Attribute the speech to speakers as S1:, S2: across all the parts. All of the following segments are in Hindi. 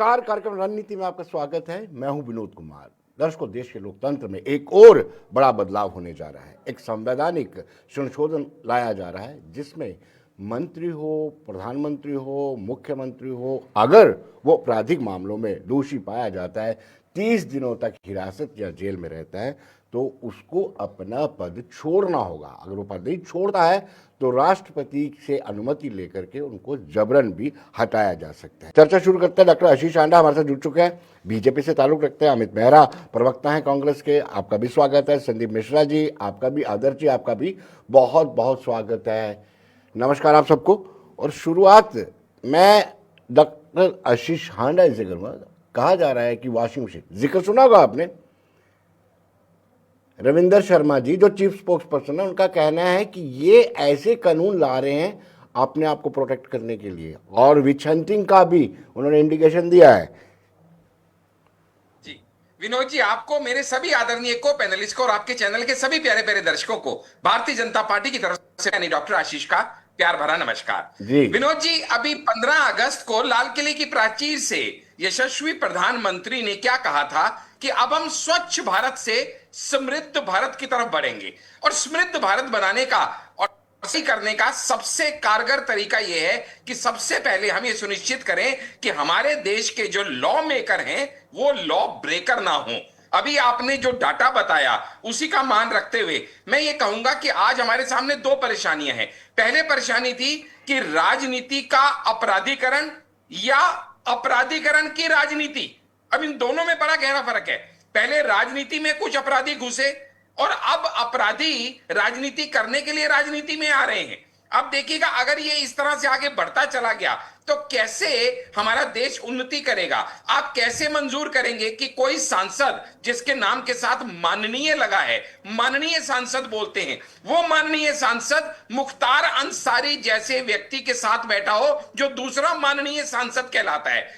S1: नमस्कार, कार्यक्रम रणनीति में आपका स्वागत है। मैं हूं विनोद कुमार। दर्शकों, देश के लोकतंत्र में एक और बड़ा बदलाव होने जा रहा है। एक संवैधानिक संशोधन लाया जा रहा है जिसमें मंत्री हो, प्रधानमंत्री हो, मुख्यमंत्री हो, अगर वो आपराधिक मामलों में दोषी पाया जाता है, 30 दिनों तक हिरासत या जेल में रहता है, तो उसको अपना पद छोड़ना होगा। अगर वो पद नहीं छोड़ता है तो राष्ट्रपति से अनुमति लेकर के उनको जबरन भी हटाया जा सकता है। चर्चा शुरू करते हैं। डॉक्टर आशीष आंडा हमारे साथ जुड़ चुके हैं, बीजेपी से ताल्लुक रखते हैं। अमित मेहरा प्रवक्ता हैं कांग्रेस के, आपका भी स्वागत है। संदीप मिश्रा जी, आपका भी, आदर्श जी, आपका भी बहुत बहुत स्वागत है। नमस्कार आप सबको। और शुरुआत मैं डॉक्टर आशीष हांडा से करूँगा। कहा जा रहा है कि वॉशिंग मशीन, जिक्र सुना होगा आपने, रविंदर शर्मा जी जो चीफ स्पोक्स पर्सन है, उनका कहना है कि ये ऐसे कानून ला रहे हैं अपने आप को प्रोटेक्ट करने के लिए, और विच हंटिंग का भी उन्होंने इंडिकेशन दिया है।
S2: जी विनोद जी, आपको, मेरे सभी आदरणीय को पैनलिस्ट को और आपके चैनल के सभी प्यारे प्यारे दर्शकों को भारतीय जनता पार्टी की तरफ से यानी डॉक्टर आशीष का प्यार भरा नमस्कार।
S1: जी
S2: विनोद जी, अभी 15 अगस्त को लाल किले की प्राचीर से यशस्वी प्रधानमंत्री ने क्या कहा था कि अब हम स्वच्छ भारत से समृद्ध भारत की तरफ बढ़ेंगे, और समृद्ध भारत बनाने का और ऐसे करने का सबसे कारगर तरीका यह है कि सबसे पहले हम ये सुनिश्चित करें कि हमारे देश के जो लॉ मेकर हैं वो लॉ ब्रेकर ना हो। अभी आपने जो डाटा बताया उसी का मान रखते हुए मैं ये कहूंगा कि आज हमारे सामने दो परेशानियां हैं। पहले परेशानी थी कि राजनीति का अपराधीकरण या अपराधीकरण की राजनीति। अब इन दोनों में बड़ा गहरा फर्क है। पहले राजनीति में कुछ अपराधी घुसे और अब अपराधी राजनीति करने के लिए राजनीति में आ रहे हैं। अब देखिएगा, अगर ये इस तरह से आगे बढ़ता चला गया तो कैसे हमारा देश उन्नति करेगा। आप कैसे मंजूर करेंगे कि कोई सांसद जिसके नाम के साथ माननीय लगा है, माननीय सांसद बोलते हैं, वो माननीय सांसद मुख्तार अंसारी जैसे व्यक्ति के साथ बैठा हो जो दूसरा माननीय सांसद कहलाता है,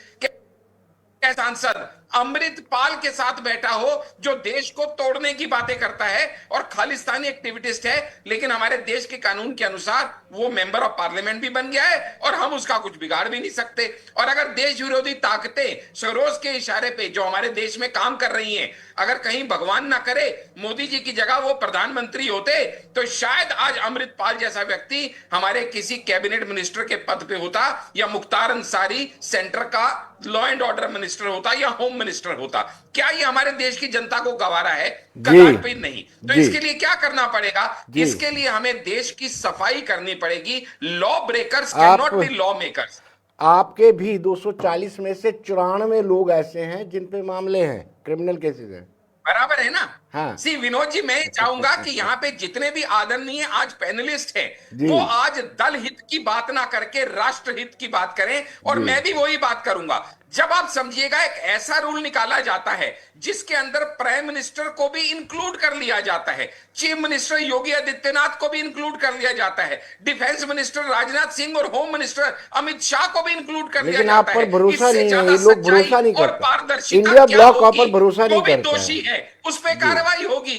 S2: सांसद अमृतपाल के साथ बैठा हो जो देश को तोड़ने की बातें करता है और खालिस्तानी एक्टिविस्ट है, लेकिन हमारे देश के कानून के अनुसार वो मेंबर ऑफ पार्लियामेंट भी बन गया है और हम उसका कुछ बिगाड़ भी नहीं सकते। और अगर देश विरोधी ताकतें सरोज के इशारे पे जो हमारे देश में काम कर रही हैं, अगर कहीं भगवान ना करे मोदी जी की जगह वो प्रधानमंत्री होते तो शायद आज अमृतपाल जैसा व्यक्ति हमारे किसी कैबिनेट मिनिस्टर के पद पे होता, या मुख्तार अंसारी सेंटर का लॉ एंड ऑर्डर मिनिस्टर होता, या होम मिनिस्टर होता। क्या ये हमारे देश की जनता को गवारा है? कदापि नहीं। तो इसके लिए क्या करना पड़ेगा? इसके लिए हमें देश की सफाई करनी पड़ेगी। Law breakers can not be law makers.
S1: आपके भी 240 में से 94 लोग ऐसे हैं जिन पे मामले हैं, क्रिमिनल केसेस हैं।
S2: बराबर है ना?
S1: हाँ।
S2: सी विनोद जी, मैं चाहूंगा कि यहाँ पे जितने भी आदरणीय आज पैनलिस्ट हैं वो आज दल हित की बात ना करके राष्ट्र हित की बात करें, और मैं भी वही बात करूंगा। जब आप समझिएगा, एक ऐसा रूल निकाला जाता है जिसके अंदर प्राइम मिनिस्टर को भी इंक्लूड कर लिया जाता है, चीफ मिनिस्टर योगी आदित्यनाथ को भी इंक्लूड कर लिया जाता है, डिफेंस मिनिस्टर राजनाथ सिंह और होम मिनिस्टर अमित शाह को भी इंक्लूड कर लिया जाता है।
S1: लेकिन आप पर भरोसा नहीं है, ये लोग भरोसा नहीं
S2: और
S1: करते।
S2: पारदर्शिता
S1: इंडिया
S2: क्या
S1: ब्लॉक आप
S2: होगी,
S1: पर भरोसा नहीं
S2: जो भी
S1: करता
S2: दोषी
S1: है,
S2: है उस पर कार्रवाई होगी।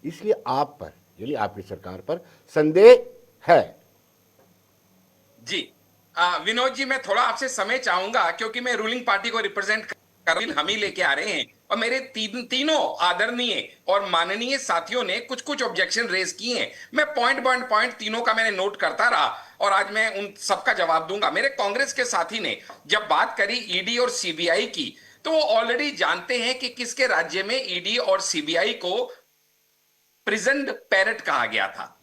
S1: इसलिए आप पर, यानी आपकी सरकार पर संदेह है।
S2: जी विनोद जी, मैं थोड़ा आपसे समय चाहूंगा क्योंकि मैं रूलिंग पार्टी को रिप्रेजेंट कर हम ही लेके आ रहे हैं, और मेरे तीनों आदरणीय और माननीय साथियों ने कुछ कुछ ऑब्जेक्शन रेज किए हैं। मैं पॉइंट बाय पॉइंट तीनों का मैंने नोट करता रहा और आज मैं उन सबका जवाब दूंगा। मेरे कांग्रेस के साथी ने जब बात करी ईडी और सीबीआई की, तो वो ऑलरेडी जानते हैं कि किसके राज्य में ईडी और सीबीआई को प्रिजन्ड पैरट कहा गया था,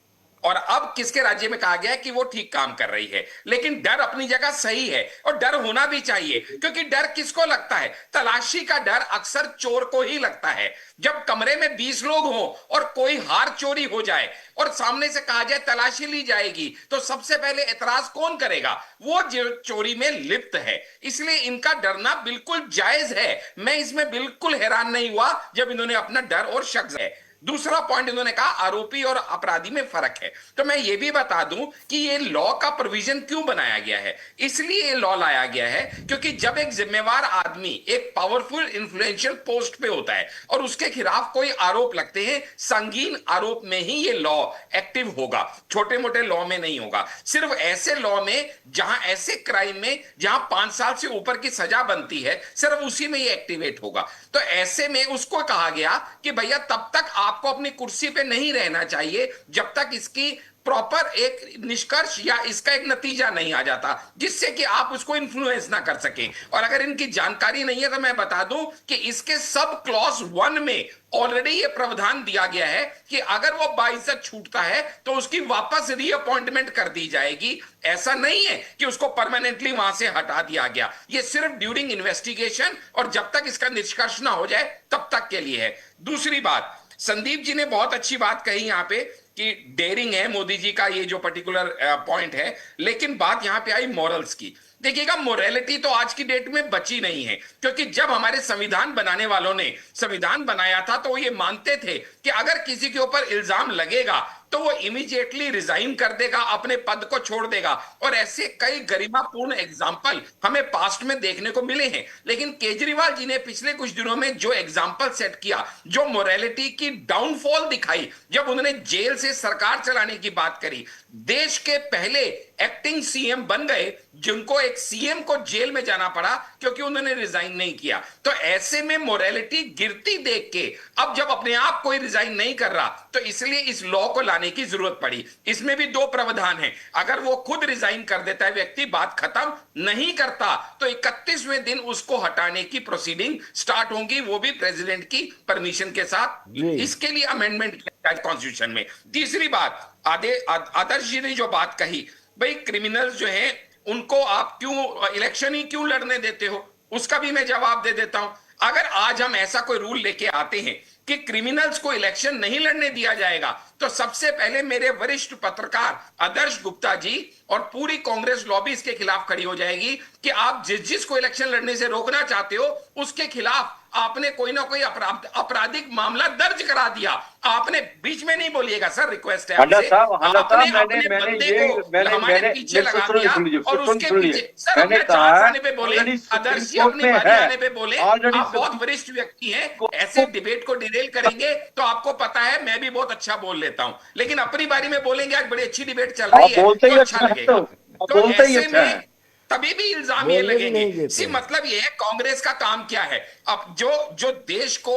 S2: और अब किसके राज्य में कहा गया है कि वो ठीक काम कर रही है। लेकिन डर अपनी जगह सही है और डर होना भी चाहिए, क्योंकि डर किसको लगता है? तलाशी का डर अक्सर चोर को ही लगता है। जब कमरे में 20 लोग हों और कोई हार चोरी हो जाए और सामने से कहा जाए तलाशी ली जाएगी, तो सबसे पहले एतराज कौन करेगा? वो जो चोरी में लिप्त है। इसलिए इनका डरना बिल्कुल जायज है। मैं इसमें बिल्कुल हैरान नहीं हुआ जब इन्होंने अपना डर और शक है। दूसरा पॉइंट इन्होंने कहा आरोपी और अपराधी में फर्क है। तो मैं ये भी बता दूं कि ये लॉ का प्रोविजन क्यों बनाया गया है। इसलिए ये लॉ लाया गया है क्योंकि जब एक जिम्मेवार आदमी एक पावरफुल इन्फ्लुएंशियल पोस्ट पे होता है और उसके खिलाफ कोई आरोप लगते हैं, संगीन आरोप में ही ये लॉ एक्टिव होगा, छोटे मोटे लॉ में नहीं होगा। सिर्फ ऐसे लॉ में जहां ऐसे क्राइम में जहां 5 साल से ऊपर की सजा बनती है, सिर्फ उसी में ये एक्टिवेट होगा। तो ऐसे में उसको कहा गया कि भैया तब तक आपको अपनी कुर्सी पे नहीं रहना चाहिए जब तक इसकी प्रॉपर एक निष्कर्ष या इसका एक नतीजा नहीं आ जाता जिससे कि आप उसको इन्फ्लुएंस ना कर सकें। और अगर इनकी जानकारी नहीं है तो मैं बता दूं कि इसके सब क्लॉज 1 में ऑलरेडी ये प्रावधान दिया गया है कि अगर वो बाइज्जत छूटता है तो उसकी वापस रीअपॉइंटमेंट कर दी जाएगी। ऐसा नहीं है कि उसको परमानेंटली वहां से हटा दिया गया, ये सिर्फ ड्यूरिंग इन्वेस्टिगेशन और जब तक इसका निष्कर्ष ना हो जाए तब तक के लिए है। दूसरी बात, संदीप जी ने बहुत अच्छी बात कही यहां पे कि डेयरिंग है मोदी जी का ये जो पर्टिकुलर पॉइंट है, लेकिन बात यहां पे आई मॉरल्स की। देखिएगा, मोरालिटी तो आज की डेट में बची नहीं है, क्योंकि जब हमारे संविधान बनाने वालों ने संविधान बनाया था तो वो ये मानते थे कि अगर किसी के ऊपर इल्जाम लगेगा तो वो इमीडिएटली रिजाइन कर देगा, अपने पद को छोड़ देगा। और ऐसे कई गरिमापूर्ण एग्जाम्पल हमें पास्ट में देखने को मिले हैं। लेकिन केजरीवाल जी ने पिछले कुछ दिनों में जो एग्जाम्पल सेट किया, जो मोरालिटी की डाउनफॉल दिखाई, जब उन्होंने जेल से सरकार चलाने की बात करी, देश के पहले एक्टिंग सीएम बन गए जिनको एक सीएम को जेल में जाना पड़ा क्योंकि उन्होंने रिजाइन नहीं किया। तो ऐसे में मोरालिटी गिरती देख के अब जब अपने आप कोई रिजाइन नहीं कर रहा तो इसलिए इस लॉ को लाने की जरूरत पड़ी। इसमें भी 2 प्रावधान है, अगर वो खुद रिजाइन कर देता है व्यक्ति, बात खत्म, नहीं करता तो 31वें दिन उसको हटाने की प्रोसीडिंग स्टार्ट होंगी, वो भी प्रेसिडेंट की परमिशन के साथ। इसके लिए अमेंडमेंट किया कॉन्स्टिट्यूशन में। तीसरी बात, आदर्श जी ने जो बात कही, भाई क्रिमिनल्स जो हैं उनको आप क्यों इलेक्शन ही क्यों लड़ने देते हो, उसका भी मैं जवाब दे देता हूं। अगर आज हम ऐसा कोई रूल लेके आते हैं कि क्रिमिनल्स को इलेक्शन नहीं लड़ने दिया जाएगा तो सबसे पहले मेरे वरिष्ठ पत्रकार आदर्श गुप्ता जी और पूरी कांग्रेस लॉबी इसके खिलाफ खड़ी हो जाएगी कि आप जिसको इलेक्शन लड़ने से रोकना चाहते हो उसके खिलाफ आपने कोई ना कोई आपराधिक मामला दर्ज करा दिया। आपने बीच में नहीं बोलिएगा सर, रिक्वेस्ट है आपसे। आपने अपने बंदे को हमारे पीछे लगा दिया और उसके पीछे सर अपने चांस आने पे बोले, आदर्श जी अपनी बारी आने पे बोले, आप बहुत वरिष्ठ व्यक्ति हैं, ऐसे डिबेट को डिरेल करेंगे तो आपको पता है मैं भी बहुत अच्छा बोल लेता हूं, लेकिन अपनी बारी में बोलेंगे आज बड़ी अच्छी डिबेट चल रही है तो अच्छा लगेगा। तो ऐसे में तभी भी इल्जाम ये लगेंगे। सी मतलब ये है कांग्रेस का काम क्या है, अब जो देश को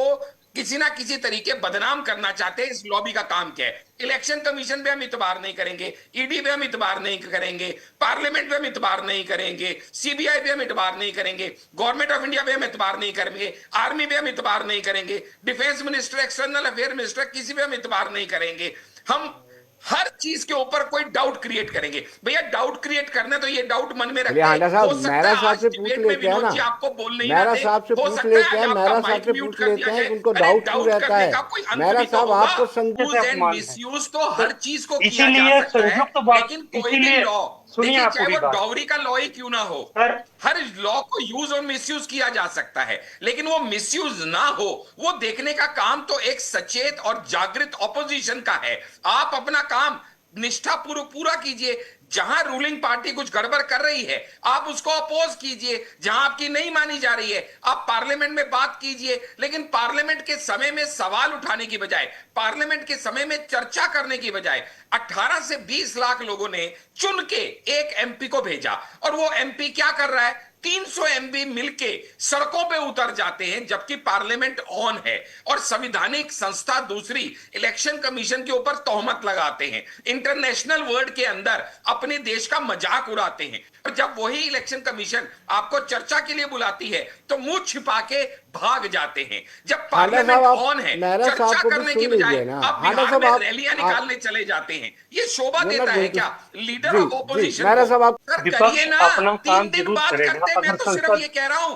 S2: किसी ना किसी तरीके बदनाम करना चाहते हैं, इस लॉबी का काम क्या है। इलेक्शन कमीशन पे हम इतबार नहीं करेंगे, ईडी पे हम इतबार नहीं करेंगे, पार्लियामेंट पे हम इतबार नहीं करेंगे, सीबीआई पे हम इतबार नहीं करेंगे, गवर्नमेंट ऑफ इंडिया पे हम इतबार नहीं करेंगे, आर्मी पे हम इतबार नहीं करेंगे, defence minister, external affair minister, किसी पे हम इतबार नहीं करेंगे। हम हर चीज के ऊपर कोई डाउट क्रिएट करेंगे। भैया डाउट क्रिएट करना तो ये डाउट मन में रखते हैं।
S1: हो सकता है आज डिबेट में विनोद जी
S2: आपको बोलने ही
S1: मेरा
S2: ना दे,
S1: साहब से पूछ लेते हैं, मेरा साहब से पूछ लेते हैं, उनको डाउट क्यों रहता है। मेरा साहब आपको
S2: मिसयूज तो हर चीज को किया जा सकता है, लेकिन कोई भी लॉ, देखिए चाहे वो डॉवरी का लॉ ही क्यों ना हो, हर लॉ को यूज और मिसयूज किया जा सकता है, लेकिन वो मिसयूज ना हो वो देखने का काम तो एक सचेत और जागृत ऑपोजिशन का है। आप अपना काम निष्ठापूर्वक पूरा कीजिए, जहां रूलिंग पार्टी कुछ गड़बड़ कर रही है आप उसको अपोज कीजिए, जहां आपकी नहीं मानी जा रही है आप पार्लियामेंट में बात कीजिए, लेकिन पार्लियामेंट के समय में सवाल उठाने की बजाय, पार्लियामेंट के समय में चर्चा करने की बजाय 18 से 20 लाख लोगों ने चुन के एक एमपी को भेजा और वो एमपी क्या कर रहा है, 300 एमपी मिलके सड़कों पे उतर जाते हैं जबकि पार्लियामेंट ऑन है और संवैधानिक संस्था दूसरी इलेक्शन कमीशन के ऊपर तोहमत लगाते हैं, इंटरनेशनल वर्ल्ड के अंदर अपने देश का मजाक उड़ाते हैं। और जब वही इलेक्शन कमीशन आपको चर्चा के लिए बुलाती है तो मुंह छिपा के भाग जाते हैं। जब पार्लियामेंट ऑन है चर्चा करने की बजाय आप बिहार में रैलियां निकालने चले जाते हैं, ये शोभा देता है क्या लीडर ऑफ ऑपोजिशन को? करिए ना, 3 दिन बात करते, मैं तो सिर्फ ये कह रहा हूं,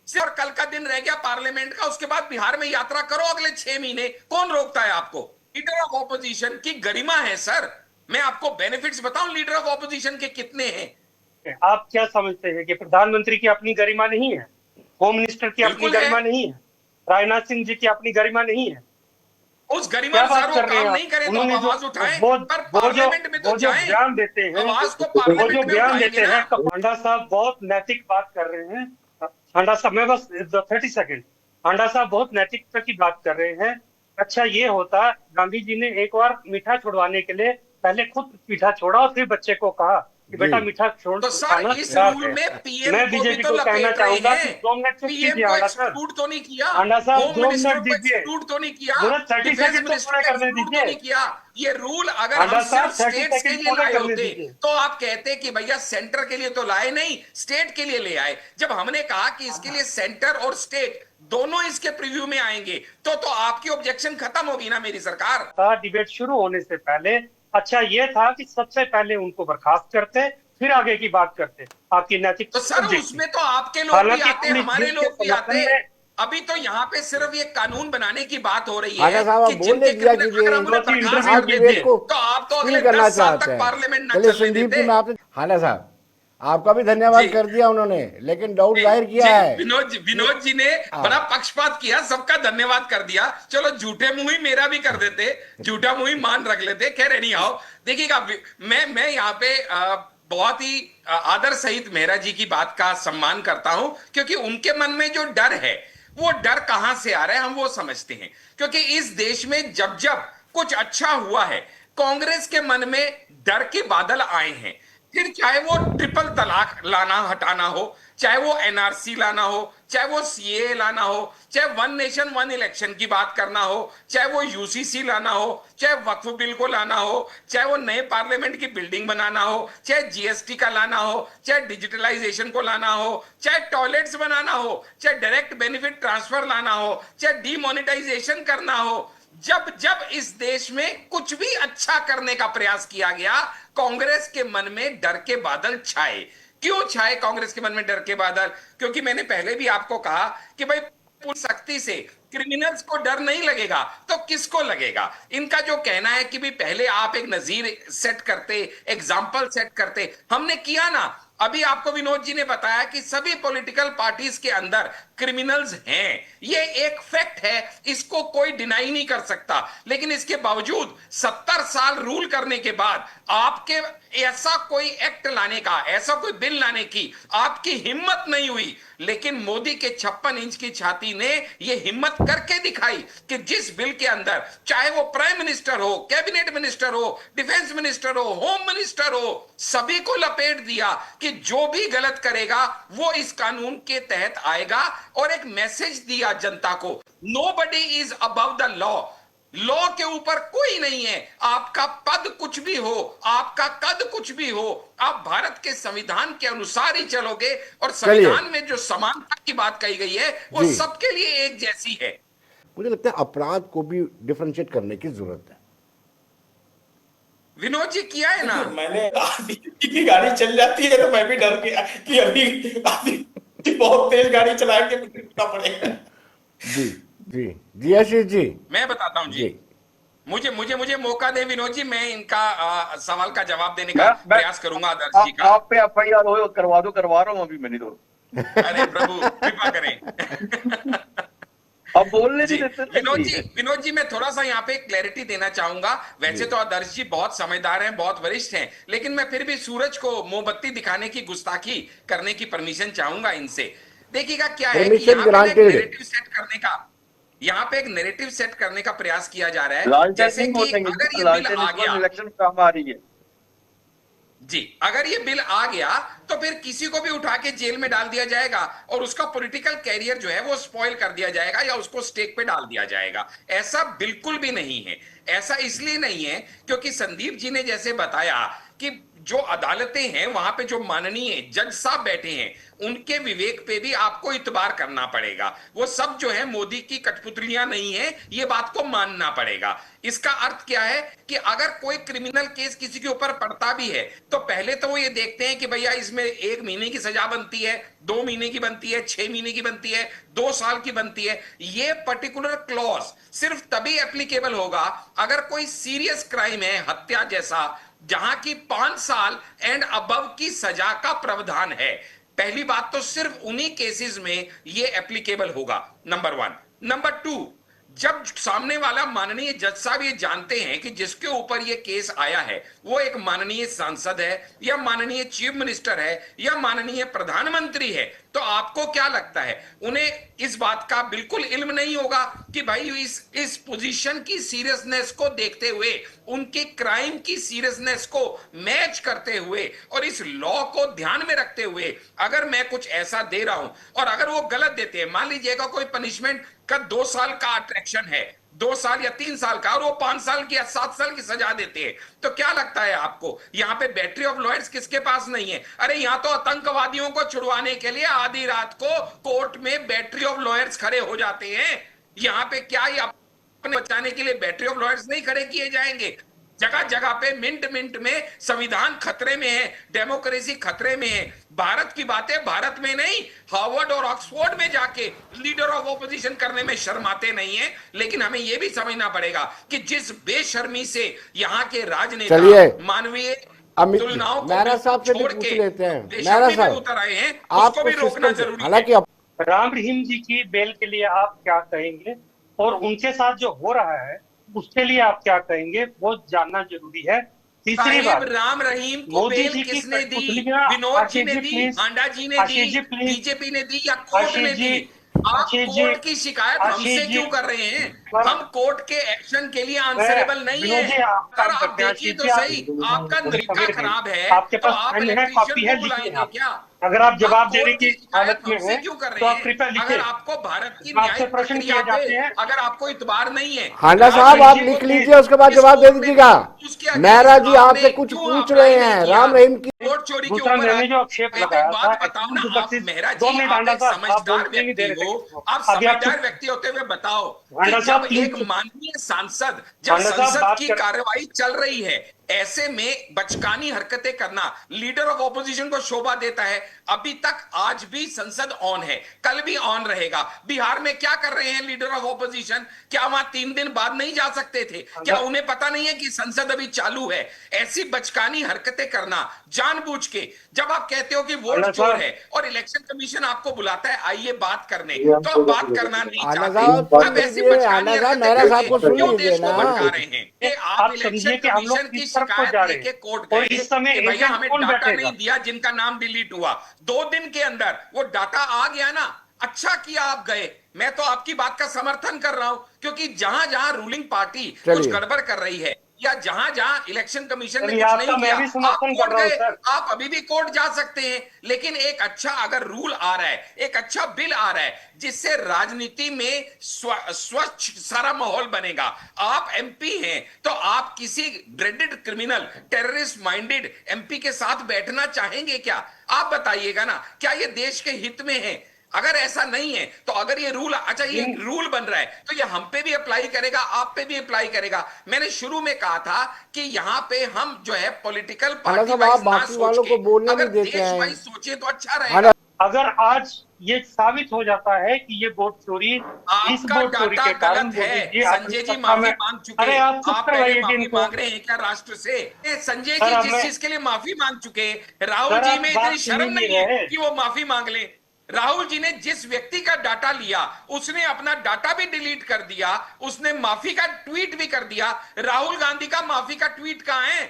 S2: और कल का दिन रह गया पार्लियामेंट का, उसके बाद बिहार में यात्रा करो अगले 6 महीने, कौन रोकता है आपको? लीडर ऑफ ऑपोजिशन की गरिमा है सर। मैं आपको बेनिफिट्स बताऊं लीडर ऑफ ऑपोजिशन के कितने हैं।
S3: आप क्या समझते हैं कि प्रधानमंत्री की अपनी गरिमा नहीं है, होम मिनिस्टर की अपनी गरिमा नहीं है, राजनाथ सिंह जी की अपनी गरिमा नहीं है?
S2: उस गरिमा
S3: क्या
S2: अनुसार
S3: बात
S2: वो
S3: कर रहे
S2: काम
S3: हैं
S2: नहीं करे तो
S3: उन्होंने
S2: आप
S3: जो
S2: आवाज उठाएं, पर
S3: वो
S2: पार्लियामेंट में तो
S3: जो
S2: जाएं,
S3: बयान देते हैं,
S2: आवाज तो
S3: वो जो
S2: पार्लियामेंट में
S3: बयान
S2: उठाएंगे
S3: देते
S2: ना।
S3: हैं, हांडा साहब बहुत नैतिक बात कर रहे हैं। हांडा साहब, मैं बस 30 सेकंड। हांडा साहब बहुत नैतिकता की बात कर रहे हैं। अच्छा ये होता, गांधी जी ने एक बार मीठा छुड़वाने के लिए पहले खुद मीठा छोड़ा और फिर बच्चे को कहा कि
S1: जी
S3: बेटा मीठा छोड़
S2: तो सर
S3: खाना
S2: इस
S3: खराब
S2: रूल
S3: है।
S2: में पीएम
S3: मैं
S2: को भी
S3: बीजेपी
S2: तो
S3: को कहना
S2: लपेट रहे
S3: चाहूंगा कि
S2: हैं,
S3: 2 मिनट चुप
S2: पीएम
S3: कीजिए
S2: को
S3: हांडा साहब।
S2: एक्सक्लूड तो नहीं किया,
S3: हांडा साहब
S2: होम
S3: 2 मिनट
S2: मिनिस्टर को
S3: दीजिए,
S2: एक्सक्लूड तो नहीं किया,
S3: मुझे 30
S2: डिफेंस
S3: सेकंड तो
S2: मिनिस्टर
S3: पूरे
S2: को
S3: करने
S2: एक्सक्लूड तो
S3: दीजिए।
S2: नहीं किया। ये रूल अगर हम
S3: हांडा
S2: सिर्फ
S3: साहब 30
S2: स्टेट्स के
S3: सेकंड
S2: लिए
S3: पूरे
S2: लाए
S3: करने
S2: होते
S3: दीजिए।
S2: तो आप कहते कि भैया सेंटर के लिए तो लाए नहीं, स्टेट के लिए ले आए। जब हमने कहा कि इसके लिए सेंटर और स्टेट दोनों इसके प्रीव्यू में आएंगे तो आपकी ऑब्जेक्शन खत्म होगी ना मेरी सरकार।
S3: था डिबेट शुरू होने से पहले। अच्छा ये था कि सबसे पहले उनको बर्खास्त करते, फिर आगे की बात करते। आपकी नैतिक
S2: तो सर
S3: सब्जेक्ट थी।
S2: उसमें तो आपके लोग भी
S3: हालांकि
S2: आते,
S3: हम इस
S2: हमारे
S3: बिल के
S2: लोग भी
S3: समर्थन
S2: आते।
S3: में
S2: अभी तो यहाँ पे सिर्फ ये कानून बनाने की बात हो रही
S1: हांडा
S2: है
S1: साहब आप
S2: कि
S1: बोलने
S2: जिनके
S1: दिया
S2: क्रिमिनल
S1: कीजिए,
S2: अगर हम उन्हें
S3: बहुत ही
S2: बर्खास्त
S3: इंटरव्यू
S2: कर
S1: आप
S2: देते
S1: डिबेट को
S2: तो आप तो
S1: सील
S2: अगले
S1: करना
S2: 10 साल
S1: चाहते
S2: तक
S1: हैं।
S2: पार्लियामेंट ना
S1: चलिए
S2: चलने
S1: संदीप जी,
S2: देते।
S1: मैं आपसे, हांडा साहब आपका भी धन्यवाद
S2: जी
S1: कर दिया उन्होंने, लेकिन डाउट
S2: जी
S1: जाहिर किया
S2: जी,
S1: है कि
S2: विनोद जी ने बड़ा
S1: हाँ।
S2: पक्षपात किया, सबका धन्यवाद कर दिया। चलो झूठे मुंह ही मेरा भी कर देते, झूठा मुंह ही मान रख लेते। खैर नहीं आओ, देखिएगा मैं यहाँ पे बहुत ही आदर सहित मेहरा जी की बात का सम्मान करता हूं, क्योंकि उनके मन में जो डर है वो डर कहां से आ रहा है हम वो समझते हैं। क्योंकि इस देश में जब जब कुछ अच्छा हुआ है कांग्रेस के मन में डर के बादल आए हैं। फिर चाहे वो ट्रिपल तलाक लाना हटाना हो, चाहे वो एनआरसी लाना हो, चाहे वो सीए लाना हो, चाहे वन नेशन वन इलेक्शन की बात करना हो, चाहे वो यूसीसी लाना हो, चाहे वक्फ बिल को लाना हो, चाहे वो नए पार्लियामेंट की बिल्डिंग बनाना हो, चाहे जीएसटी का लाना हो, चाहे डिजिटलाइजेशन को लाना हो, चाहे टॉयलेट्स बनाना हो, चाहे डायरेक्ट बेनिफिट ट्रांसफर लाना हो, चाहे डीमोनेटाइजेशन करना हो। जब जब इस देश में कुछ भी अच्छा करने का प्रयास किया गया कांग्रेस के मन में डर के बादल छाए। क्यों छाए कांग्रेस के मन में डर के बादल? क्योंकि मैंने पहले भी आपको कहा कि भाई पुलिस सख्ती से क्रिमिनल्स को डर नहीं लगेगा तो किसको लगेगा। इनका जो कहना है कि भी पहले आप एक नजीर सेट करते, एग्जाम्पल सेट करते, हमने किया ना। अभी आपको विनोद जी ने बताया कि सभी पॉलिटिकल पार्टीज के अंदर क्रिमिनल्स हैं, ये एक फैक्ट है, इसको कोई डिनाई नहीं कर सकता। लेकिन इसके बावजूद 70 साल रूल करने के बाद आपके ऐसा कोई एक्ट लाने का, ऐसा कोई बिल लाने की आपकी हिम्मत नहीं हुई। लेकिन मोदी के 56 इंच की छाती ने यह हिम्मत करके दिखाई कि जिस बिल के अंदर चाहे वो प्राइम मिनिस्टर हो, कैबिनेट मिनिस्टर हो, डिफेंस मिनिस्टर हो, होम मिनिस्टर हो, सभी को लपेट दिया कि जो भी गलत करेगा वो इस कानून के तहत आएगा। और एक मैसेज दिया जनता को, nobody is above the law, law के ऊपर कोई नहीं है। आपका पद कुछ भी हो, आपका कद कुछ भी हो, आप भारत के संविधान के अनुसार ही चलोगे। और संविधान में जो समानता की बात कही गई है वो
S1: जी।
S2: सबके लिए एक जैसी है।
S1: मुझे लगता है अपराध को भी डिफरेंशिएट करने की जरूरत है।
S2: विनोद जी किया है ना।
S4: मैंने आदि की गाड़ी चल जाती है तो मैं भी डर गया कि अभी आदि बहुत तेज गाड़ी चलाएंगे तो रुकना पड़ेगा।
S1: जी जी जी आशीष जी,
S2: मैं बताता हूं जी, मुझे मौका दे विनोद जी, मैं इनका सवाल का जवाब देने का प्रयास करूंगा आदर्श जी का।
S5: आप पे एफआईआर हो करवा रहा हूं अभी मैंने तो।
S2: अरे प्रभु कृपा करें।
S5: अब बोलने
S2: जी,
S5: नहीं देते।
S2: विनोद जी मैं थोड़ा सा यहाँ पे क्लैरिटी देना चाहूंगा। वैसे तो आदर्श जी बहुत समझदार हैं, बहुत वरिष्ठ हैं, लेकिन मैं फिर भी सूरज को मोमबत्ती दिखाने की गुस्ताखी करने की परमिशन चाहूंगा इनसे। देखिएगा क्या है कि यहाँ पे एक नैरेटिव सेट करने का, यहाँ पे एक नैरेटिव सेट करने का प्रयास किया जा रहा है। जैसे कि अगर ये बिल आ गया,
S5: इलेक्शन काम आ रही है
S2: जी, अगर ये बिल आ गया तो फिर किसी को भी उठा के जेल में डाल दिया जाएगा और उसका पॉलिटिकल कैरियर जो है वो स्पॉइल कर दिया जाएगा या उसको स्टेक पे डाल दिया जाएगा। ऐसा बिल्कुल भी नहीं है। ऐसा इसलिए नहीं है क्योंकि संदीप जी ने जैसे बताया कि जो अदालतें हैं वहां पे जो माननीय जज साहब बैठे हैं उनके विवेक पे भी आपको इतबार करना पड़ेगा। वो सब जो है मोदी की कठपुतलियां नहीं है, ये बात को मानना पड़ेगा। इसका अर्थ क्या है कि अगर कोई क्रिमिनल केस किसी के ऊपर पड़ता भी है तो पहले तो वो ये देखते हैं कि भैया इसमें 1 महीने की सजा बनती है, 2 महीने की बनती है, 6 महीने की बनती है, 2 साल की बनती है। ये पर्टिकुलर क्लॉज सिर्फ तभी एप्लीकेबल होगा अगर कोई सीरियस क्राइम है, हत्या जैसा, जहां की 5 साल एंड अबव की सजा का प्रावधान है। पहली बात तो सिर्फ उन्हीं केसेस में यह एप्लीकेबल होगा, नंबर 1। नंबर 2, जब सामने वाला माननीय जज साहब ये जानते हैं कि जिसके ऊपर ये केस आया है वो एक माननीय सांसद है या माननीय चीफ मिनिस्टर है या माननीय प्रधानमंत्री है, तो आपको क्या लगता है उन्हें इस बात का बिल्कुल इल्म नहीं होगा कि भाई इस पोजीशन की सीरियसनेस को देखते हुए, उनके क्राइम की सीरियसनेस को मैच करते हुए और इस लॉ को ध्यान में रखते हुए अगर मैं कुछ ऐसा दे रहा हूं और अगर वो गलत देते हैं, मान लीजिएगा कोई पनिशमेंट का 2 साल का अट्रैक्शन है, 2 साल या 3 साल का, और वो 5 साल की या 7 साल की सजा देते हैं, तो क्या लगता है आपको यहां पे बैटरी ऑफ लॉयर्स किसके पास नहीं है? अरे यहां तो आतंकवादियों को छुड़वाने के लिए आधी रात को कोर्ट में बैटरी ऑफ लॉयर्स खड़े हो जाते हैं। यहां पे क्या ये अपने बचाने के लिए बैटरी ऑफ लॉयर्स नहीं खड़े किए जाएंगे? जगह जगह पे मिनट मिनट में संविधान खतरे में है, डेमोक्रेसी खतरे में है। भारत की बातें भारत में नहीं, हार्वर्ड और ऑक्सफोर्ड में जाके लीडर ऑफ ऑपोजिशन करने में शर्माते नहीं है। लेकिन हमें यह भी समझना पड़ेगा कि जिस बेशर्मी से यहाँ के राजनेता मानवीय तुलनाओं को छोड़ के बेशर्मी में उतर आए हैं, उसको भी रोकना जरूरी है।
S3: राम रहीम जी की बेल के लिए आप क्या कहेंगे और उनके साथ जो हो रहा है उसके लिए आप क्या कहेंगे, वो जानना जरूरी है। तीसरी बात,
S2: राम रहीम को बेल किसने दी? विनोद जी ने दी, आंडा जी ने दी, बीजेपी ने दी या कोर्ट ने दी? आप कोर्ट की शिकायत हमसे क्यों कर रहे हैं? हम कोर्ट के एक्शन के लिए आंसरेबल नहीं है। अगर आप देखिए तो सही, आपका तरीका खराब है,
S3: आपके पास कॉपी है, लिखिए क्या? अगर आप जवाब देने की हालत में हैं तो आप कृपया लिखिए।
S2: अगर आपको भारत की न्यायिक प्रक्रिया पे अगर आपको इतबार नहीं है,
S1: हांडा साहब आप लिख लीजिए, उसके बाद जवाब दे दीजिएगा। मेहरा जी आपसे कुछ पूछ रहे हैं राम रहीम की
S2: वोट चोरी के ऊपर।
S3: मैंने जो आक्षेप लगाया था,
S2: बताओ ना आप मेहरा जी, आप एक समझदार व्यक्ति हो, आप समझदार व्यक्ति होते हुए बताओ कि जब एक माननीय सांसद, जब संसद की कार्रवाई चल रही है, ऐसे में बचकानी हरकतें करना लीडर ऑफ ऑपोजिशन को शोभा देता है। अभी तक आज भी संसद ऑन है, कल भी ऑन रहेगा। बिहार में क्या कर रहे हैं लीडर ऑफ ऑपोजिशन? क्या वहां 3 दिन बाद नहीं जा सकते थे? क्या उन्हें पता नहीं है कि संसद अभी चालू है? ऐसी बचकानी हरकतें करना जानबूझ के, जब आप कहते हो कि वोट चोर है और इलेक्शन कमीशन आपको बुलाता है आइए बात करने, तो आप बात करना नहीं चाहते। अब ऐसी बचकानी हरकतें क्यों देश को भटका रहे हैं? आप इलेक्शन कमीशन की शिकायत लेके कोर्ट गए कि भैया हमें डाटा नहीं दिया जिनका नाम डिलीट हुआ। 2 दिन के अंदर वो डाटा आ गया ना, अच्छा किया आप गए। मैं तो आपकी बात का समर्थन कर रहा हूं, क्योंकि जहां जहां रूलिंग पार्टी कुछ गड़बड़ कर रही है या जहां जहां इलेक्शन कमीशन ने कुछ नहीं किया, आप कोर्ट गए, आप अभी भी कोर्ट जा सकते हैं। लेकिन एक अच्छा अगर रूल आ रहा है, एक अच्छा बिल आ रहा है जिससे राजनीति में स्वच्छ सारा माहौल बनेगा। आप एमपी हैं तो आप किसी dreaded criminal, terrorist minded MP के साथ बैठना चाहेंगे क्या? आप बताइएगा ना, क्या ये देश के हित में है? अगर ऐसा नहीं है तो अगर ये रूल, अच्छा ये रूल बन रहा है तो ये हम पे भी अप्लाई करेगा, आप पे भी अप्लाई करेगा। मैंने शुरू में कहा था कि यहाँ पे हम जो है पॉलिटिकल पार्टी वाइज ना सोच के अगर देश वाइज सोचे तो अच्छा रहेगा।
S3: अगर आज ये साबित हो जाता है कि ये वोट चोरी, इस वोट चोरी के कारण
S2: है, संजय जी माफी मांग चुके हैं, आप पहले माफी मांग रहे हैं क्या राष्ट्र से? संजय जी जिस चीज के लिए माफी मांग चुके, राहुल जी में इतनी शर्म नहीं है कि वो माफी मांग ले। राहुल जी ने जिस व्यक्ति का डाटा लिया उसने अपना डाटा भी डिलीट कर दिया, उसने माफी का ट्वीट भी कर दिया। राहुल गांधी का माफी का ट्वीट कहां है?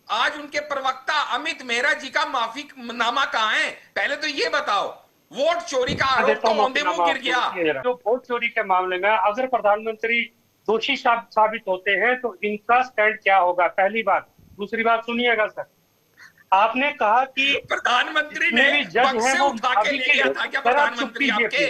S2: आज उनके प्रवक्ता अमित मेहरा जी का माफी नामा कहां है? पहले तो ये बताओ। वोट चोरी का आरोप तो औंधे मुंह गिर गया।
S3: जो वोट चोरी के मामले में अगर प्रधानमंत्री दोषी साबित होते हैं तो इनका स्टैंड क्या होगा? पहली बात। दूसरी बात सुनिएगा सर, आपने कहा कि
S2: प्रधानमंत्री ने पग से उठा के ले गया था क्या? प्रधानमंत्री आपके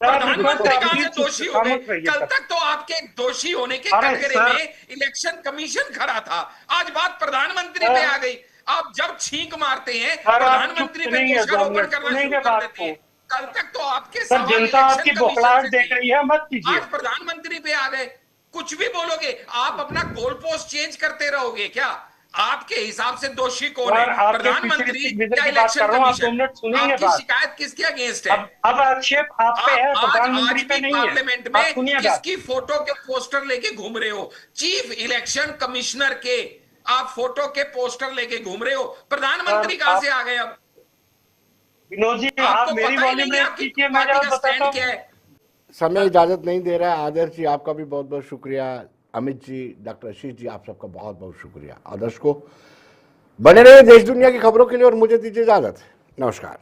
S2: प्रधानमंत्री कहां से दोषी हो गए? कल तक तो आपके दोषी होने के कटघरे में इलेक्शन कमीशन खड़ा था, आज बात प्रधानमंत्री पे आ गई। आप जब छींक मारते हैं प्रधानमंत्री पे दोषारोपण करना शुरू कर देते हैं। कल तक तो आपके
S3: जनता आपकी बौखलाहट देख रही है, मत कीजिए।
S2: आज प्रधानमंत्री पे आ गए, कुछ भी बोलोगे आप अपना गोल पोस्ट चेंज करते रहोगे क्या? आपके हिसाब से दोषी कौन है? प्रधानमंत्री या इलेक्शन कमीशन? आपकी शिकायत किसके अगेंस्ट है?
S3: अब आक्षेप आप पे है, प्रधानमंत्री पे नहीं है।
S2: पार्लियामेंट में किसकी फोटो के पोस्टर लेके घूम रहे हो? चीफ इलेक्शन कमिश्नर के आप फोटो के पोस्टर लेके घूम रहे हो। प्रधानमंत्री कहां से आ गए? अब
S3: विनोद जी आप मेरी वॉल्यूम रेस कीजिए, मैं जवाब बताता हूं।
S1: समय इजाजत नहीं दे रहा है। आदर्श जी आपका भी बहुत बहुत शुक्रिया, अमित जी, डॉक्टर आशीष जी, आप सबका बहुत बहुत शुक्रिया। आदर्श को बने रहे देश दुनिया की खबरों के लिए और मुझे दीजिए इजाजत। नमस्कार।